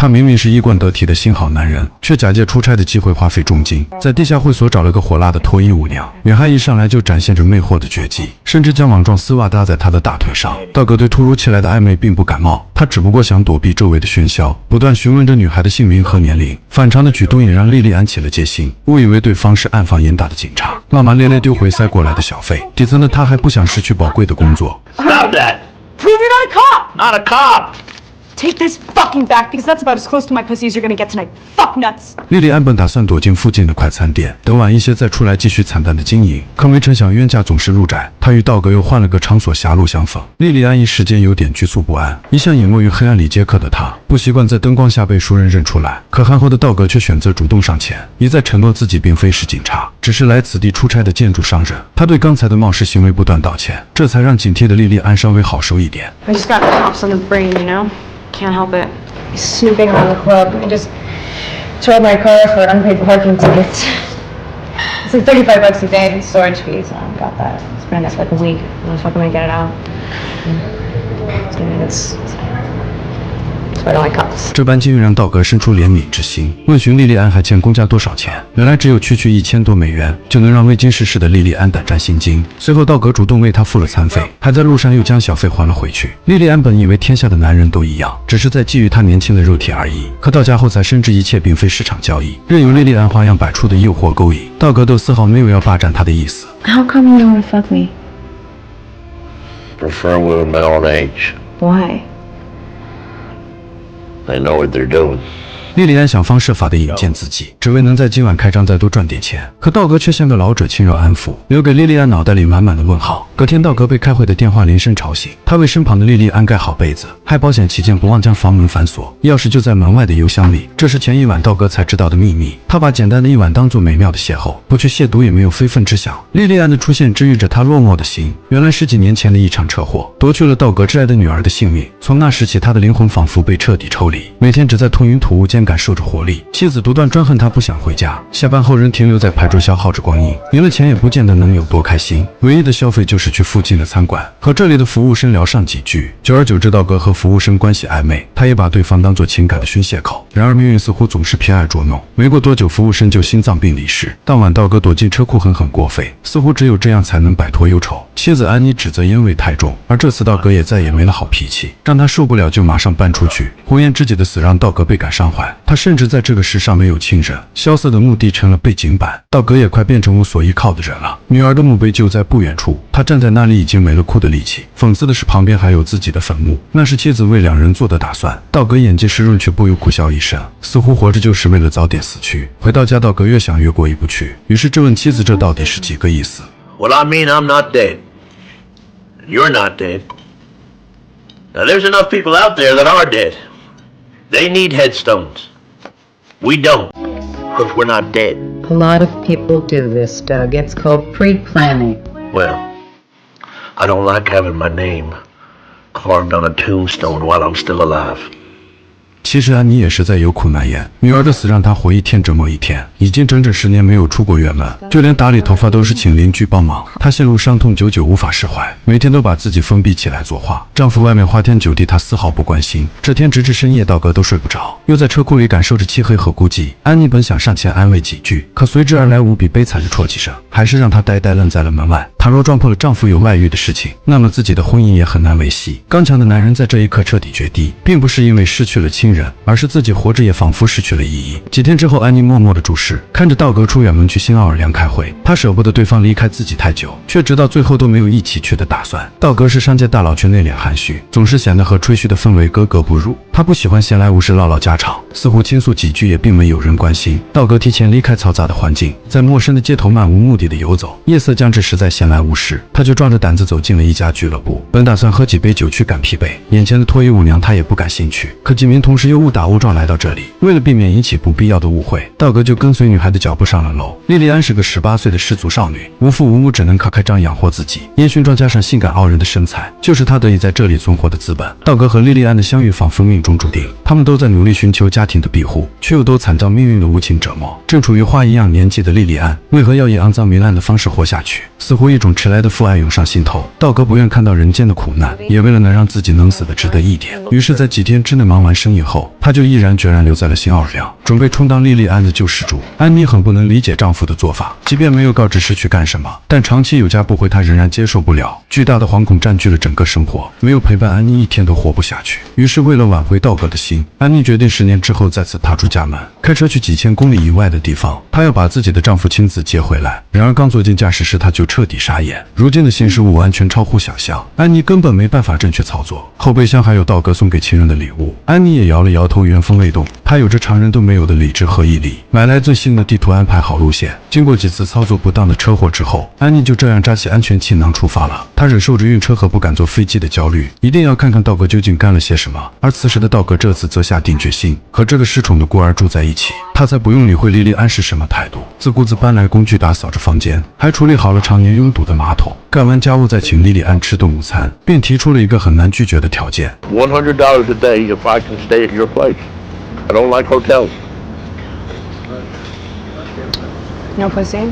他明明是衣冠得体的新好男人，却假借出差的机会花费重金，在地下会所找了个火辣的脱衣舞娘。女孩一上来就展现着魅惑的绝技，甚至将网状丝袜搭在她的大腿上。道格对突如其来的暧昧并不感冒，他只不过想躲避周围的喧嚣，不断询问着女孩的姓名和年龄。反常的举动也让莉莉安起了戒心，误以为对方是暗放严打的警察，骂骂咧咧丢回塞过来的小费。底层的他还不想失去宝贵的工作。Stop that! Prove you're not a cop! Not a cop! Take this fucking back, because that's about as close to my pussy as you're gonna get tonight. Fuck nuts! 莉莉安本打算躲进附近的快餐店，等晚一些再出来继续惨淡的经营，可没成想冤家总是路窄，他与道格又换了个场所狭路相逢。莉莉安一时间有点局促不安，一向隐没于黑暗里接客的她，不习惯在灯光下被熟人认出来。可憨厚的道格却选择主动上前，一再承诺自己并非是警察，只是来此地出差的建筑商人。他对刚才的冒失行为不断道歉，这才让警惕的莉莉安稍微好受一点。 I just got cops on the brain, you know? Can't help it. Snooping around the club. I just towed my car for unpaid parking tickets. It's like $35 a day in storage fees. I got that. It's been in there for like a week. I'm fucking gonna get it out. It's so I don't like cops. 这般境遇让道格生出怜悯之心，问询莉莉安还欠公家多少钱。原来只有区1000多美元，就能让未经世事的莉莉安胆战心惊。随后道格主动为她付了餐费，还在路上又将小费还了回去。莉莉安本以为天下的男人都一样，只是在觊觎她年轻的肉体而已，可到家后才深知一切并非市场交易，任由莉莉安花样百出的诱惑勾引。道格都丝毫没有要霸占她的意思。 How come you don't wanna fuck me? Prefer women my own age. Why? They know what they're doing. 莉莉安想方设法地引荐自己，只为能在今晚开张再多赚点钱。可道格却像个老者轻柔安抚，留给莉莉安脑袋里满满的问号。隔天，道格被开会的电话铃声吵醒，他为身旁的莉莉安盖好被子，还保险起见不忘将房门反锁，钥匙就在门外的邮箱里。这是前一晚道格才知道的秘密。他把简单的一晚当作美妙的邂逅，不去亵渎也没有非分之想。莉莉安的出现治愈着他落寞的心。原来10几年前的一场车祸夺去了道格挚爱的女儿的性命。从那时起，他的灵魂仿佛被彻底抽离，每天只在吞云吐雾间感受着活力。妻子独断专横，他不想回家，下班后仍停留在牌桌消耗着光阴，赢了钱也不见得能有多开心。唯一的消费就是去附近的餐馆和这里的服务生聊上几句。久而久之，道格和服务生关系暧昧，他也把对方当作情感的宣泄口。然而命运似乎总是偏爱捉弄，没过多久，服务生就心脏病离世。当晚，道格躲进车库狠狠过肺，似乎只有这样才能摆脱忧愁。妻子安妮指责烟味太重，而这次道格也再也没了好脾气，让他受不了就马上搬出去。红颜知己的死让道格倍感伤怀，他甚至在这个世上没有亲人，萧瑟的墓地成了背景板，道格也快变成无所依靠的人了。女儿的墓碑就在不远处，他站在那里已经没了哭的力气。讽刺的是，旁边还有自己的坟墓，那是妻子为两人做的打算。道格眼见湿润，却不由苦笑一声，似乎活着就是为了早点死去。回到家，道格越想越过意不去，于是质问妻子这到底是几个意思。 Well, I mean, I'm not dead. You're not dead. Now, there's enough people out there that are dead. They need headstones. We don't, because we're not dead. A lot of people do this, Doug. It's called pre-planning. Well, I don't like having my name carved on a tombstone while I'm still alive. 其实安妮也实在有苦难言，女儿的死让她活一天折磨一天，已经整整10年没有出过远门，就连打理头发都是请邻居帮忙。她陷入伤痛，久久无法释怀，每天都把自己封闭起来作画。丈夫外面花天酒地，她丝毫不关心。这天直至深夜，道格都睡不着，又在车库里感受着漆黑和孤寂。安妮本想上前安慰几句，可随之而来无比悲惨的啜泣声，还是让她呆呆愣在了门外。倘若撞破了丈夫有外遇的事情，那么自己的婚姻也很难维系。刚强的男人在这一刻彻底决堤，并不是因为失去了亲人，而是自己活着也仿佛失去了意义。几天之后，安妮默默地注视，看着道格出远门去新奥尔良开会。她舍不得对方离开自己太久，却直到最后都没有一起去的打算。道格是商界大佬，却内敛含蓄，总是显得和吹嘘的氛围格格不入。他不喜欢闲来无事唠唠家常，似乎倾诉几句也并没有人关心。道格提前离开嘈杂的环境，在陌生的街头漫无目的的游走。夜色将至，实在闲来无事，他就壮着胆子走进了一家俱乐部。本打算喝几杯酒驱赶疲惫，眼前的脱衣舞娘他也不感兴趣。可几名同事又误打误撞来到这里，为了避免引起不必要的误会，道格就跟随女孩的脚步上了楼。莉莉安是个18岁的失足少女，无父无母，只能靠开张养活自己。烟熏妆加上性感傲人的身材，就是她得以在这里存活的资本。道格和莉莉安的相遇仿佛命中注定，他们都在努力寻求家庭的庇护，却又都惨遭命运的无情折磨。正处于花一样年纪的莉莉安，为何要以肮脏糜烂的方式活下去？似乎一种迟来的父爱涌上心头。道格不愿看到人间的苦难，也为了能让自己能死的值得一点，于是，在几天之内忙完生意后，他就毅然决然留在了新奥尔良，准备充当莉莉安的救世主。安妮很不能理解丈夫的做法，即便没有告知是去干什么，但长期有家不回，她仍然接受不了。巨大的惶恐占据了整个生活，没有陪伴安妮一天都活不下去。于是，为了挽回道格的心，安妮决定10年之后再次踏出家门，开车去几千公里以外的地方，她要把自己的丈夫亲自接回来。然而，刚坐进驾驶室，她就彻底傻眼。如今的新事物完全超乎想象，安妮根本没办法正确操作。后备箱还有道格送给情人的礼物，安妮也摇了摇头，原封未动。她有着常人都没有的理智和毅力，买来最新的地图，安排好路线。经过几次操作不当的车祸之后，安妮就这样扎起安全气囊出发了。她忍受着晕车和不敢坐飞机的焦虑，一定要看看道格究竟干了些什么。而此时的道格这次则下定决心和这个失宠的孤儿住在一起。他才不用理会莉莉安是什么态度，自顾自搬来工具打扫着房间，还处理好了常年拥堵的马桶。干完家务再请莉莉安吃顿午餐，便提出了一个很难拒绝的条件$100 a day if I can stay at your place. I don't like hotels. No pussy?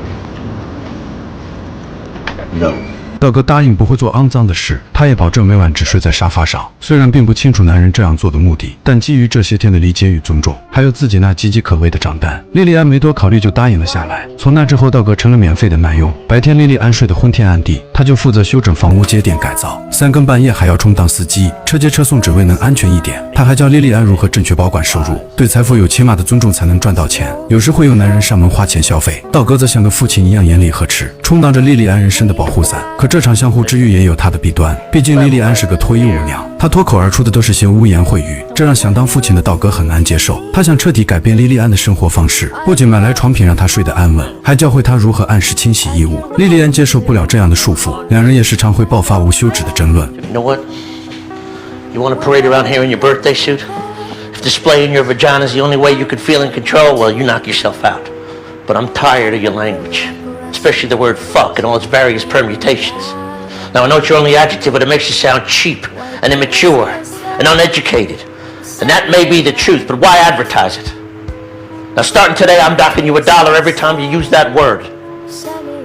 No. 道格答应不会做肮脏的事，他也保证每晚只睡在沙发上。虽然并不清楚男人这样做的目的，但基于这些天的理解与尊重，还有自己那岌岌可危的账单，莉莉安没多考虑就答应了下来。从那之后，道格成了免费的男佣。白天莉莉安睡得昏天暗地，他就负责修整房屋、接电改造，3更半夜还要充当司机，车接车送，只为能安全一点。他还教莉莉安如何正确保管收入，对财富有起码的尊重才能赚到钱。有时会有男人上门花钱消费，道格则像个父亲一样严厉呵斥，充当着莉莉安人生的保护伞。可这场相互治愈也有它的弊端，毕竟莉莉安是个脱衣舞娘，她脱口而出的都是些污言秽语，这让想当父亲的道格很难接受。他想彻底改变莉莉安的生活方式，不仅买来床品让她睡得安稳，还教会她如何按时清洗衣物。莉莉安接受不了这样的束缚，两人也时常会爆发无休止的争论。You know what? You want to parade around here in your birthday suit? If displaying your vagina is the only way you could feel in control, well, you knock yourself out. But I'm tired of your language, especially the word fuck and all its various permutations. Now, I know it's your only adjective, but it makes you sound cheap and immature and uneducated. And that may be the truth, but why advertise it? Now, starting today, I'm docking you $1 every time you use that word.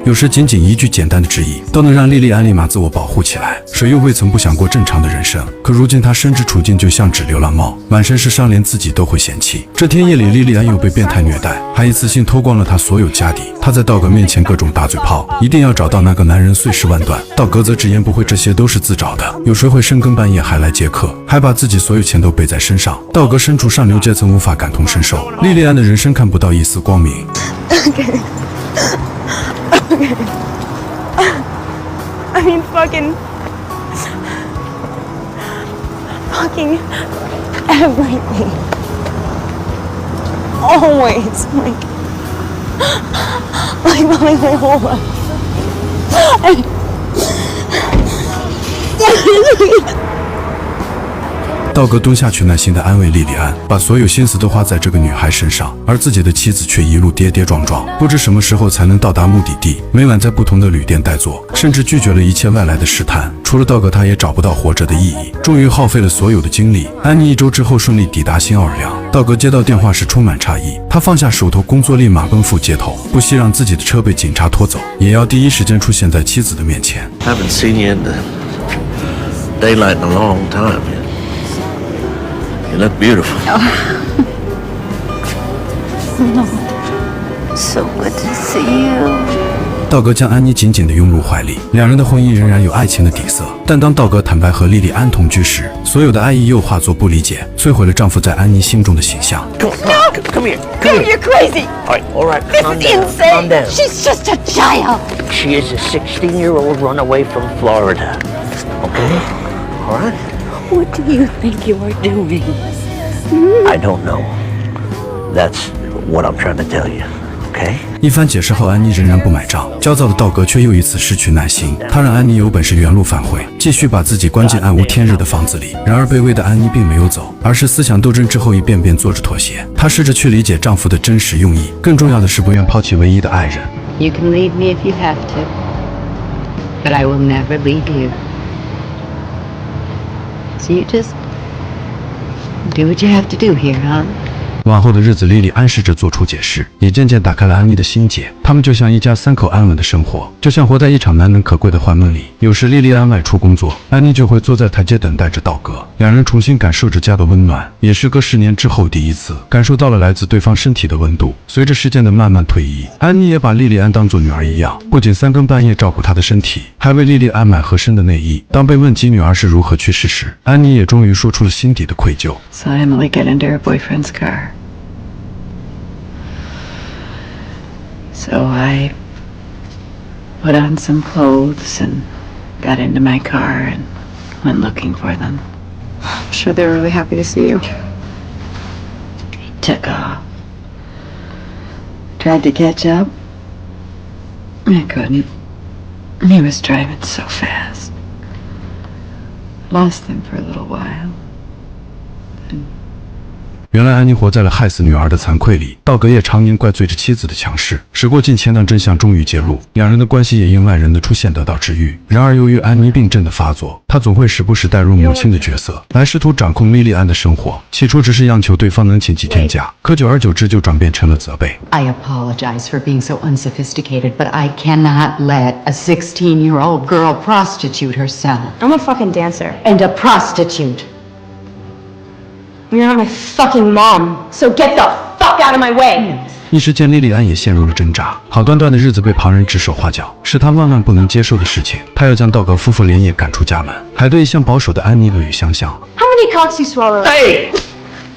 有时仅仅一句简单的质疑，都能让莉莉安立马自我保护起来。谁又未曾不想过正常的人生？可如今她身之处境就像只流浪猫，满身是伤，连自己都会嫌弃。这天夜里，莉莉安又被变态虐待，还一次性偷光了她所有家底。她在道格面前各种打嘴炮，一定要找到那个男人，碎尸万段。道格则直言不讳，这些都是自找的。有谁会深更半夜还来接客，还把自己所有钱都背在身上？道格身处上流阶层，无法感同身受。莉莉安的人生看不到一丝光明。Okay. I mean, fucking everything. Always, like my whole life. 道格蹲下去，耐心地安慰莉莉安，把所有心思都花在这个女孩身上，而自己的妻子却一路跌跌撞撞，不知什么时候才能到达目的地。每晚在不同的旅店待坐，甚至拒绝了一切外来的试探。除了道格，他也找不到活着的意义。终于耗费了所有的精力，安妮1周之后顺利抵达新奥尔良。道格接到电话时充满诧异，他放下手头工作，立马奔赴街头，不惜让自己的车被警察拖走，也要第一时间出现在妻子的面前。Haven't seen you in the daylight in a long time. You look beautiful. So good to see you. 道格将安妮紧紧地拥入怀里，两人的婚姻仍然有爱情的底色。但当道格坦白和莉莉安同居时，所有的爱意又化作不理解，摧毁了丈夫在安妮心中的形象。Come here. You're crazy. All right. This Calm is down. insane. Calm down. She's just a child. She is a 16-year-old runaway from Florida. Okay? All right? What do you think you are doing? I don't know. That's what I'm trying to tell you. Okay? 一番解释后，安妮仍然不买账。焦躁的道格却又一次失去耐心，他让安妮有本事原路返回，继续把自己关进暗无天日的房子里。然而卑微的安妮并没有走，而是思想斗争之后一遍遍做着妥协。她试着去理解丈夫的真实用意，更重要的是不愿抛弃唯一的爱人。You can leave me if you have to, but I will never leave you. So you just do what you have to do here, huh? 往后的日子，莉莉安试着做出解释，也渐渐打开了安妮的心结。他们就像一家三口安稳的生活，就像活在一场难能可贵的幻梦里。有时莉莉安外出工作，安妮就会坐在台阶等待着道格，两人重新感受着家的温暖，也是隔10年之后第一次感受到了来自对方身体的温度。随着时间的慢慢推移，安妮也把莉莉安当作女儿一样，不仅3更半夜照顾她的身体，还为莉莉安买合身的内衣。当被问及女儿是如何去世时，安妮也终于说出了心底的愧疚。 So Emily got into her boyfriend's car. So I put on some clothes and got into my car and went looking for them. I'm sure they were really happy to see you. He took off. Tried to catch up. I couldn't. He was driving so fast. Lost him for a little while. 原来安妮活在了害死女儿的惭愧里，道格也常年怪罪着妻子的强势。时过境迁，当真相终于揭露，两人的关系也因外人的出现得到治愈。然而，由于安妮病症的发作，她总会时不时带入母亲的角色，来试图掌控莉莉安的生活。起初只是央求对方能请几天假，可久而久之就转变成了责备。 I apologize for being so unsophisticated, but I cannot let a 16-year-old girl prostitute herself. I'm a fucking dancer. And a prostitute. You're not my fucking mom, so get the fuck out of my way! 一时间，莉莉安也陷入了挣扎。好端端的日子被旁人指手画脚，是她万万不能接受的事情。她要将道格夫妇连夜赶出家门，还对一向保守的安妮恶语相向。 How many cocks you swallow? Hey!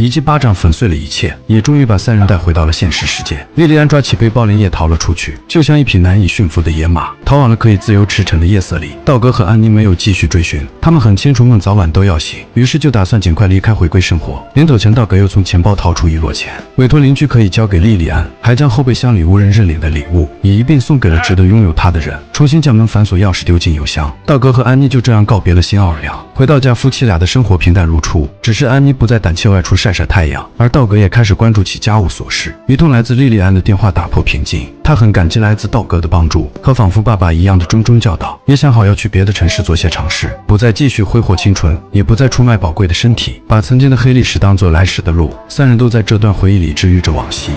一记巴掌粉碎了一切，也终于把3人带回到了现实世界。莉莉安抓起背包连夜逃了出去，就像一匹难以驯服的野马，逃往了可以自由驰骋的夜色里。道格和安妮没有继续追寻，他们很清楚梦早晚都要醒，于是就打算尽快离开，回归生活。临走前，道格又从钱包掏出1摞钱，委托邻居可以交给莉莉安，还将后备箱里无人认领的礼物也一并送给了值得拥有它的人，重新将门反锁，钥匙丢进邮箱。道格和安妮就这样告别了新奥尔良。回到家，夫妻俩的生活平淡如初，只是安妮不再胆怯外出晒太阳，而道格也开始关注起家务琐事。一通来自莉莉安的电话打破平静，他很感激来自道格的帮助，可仿佛爸爸一样的谆谆教导，也想好要去别的城市做些尝试，不再继续挥霍青春，也不再出卖宝贵的身体，把曾经的黑历史当作来时的路。3人都在这段回忆里治愈着往昔。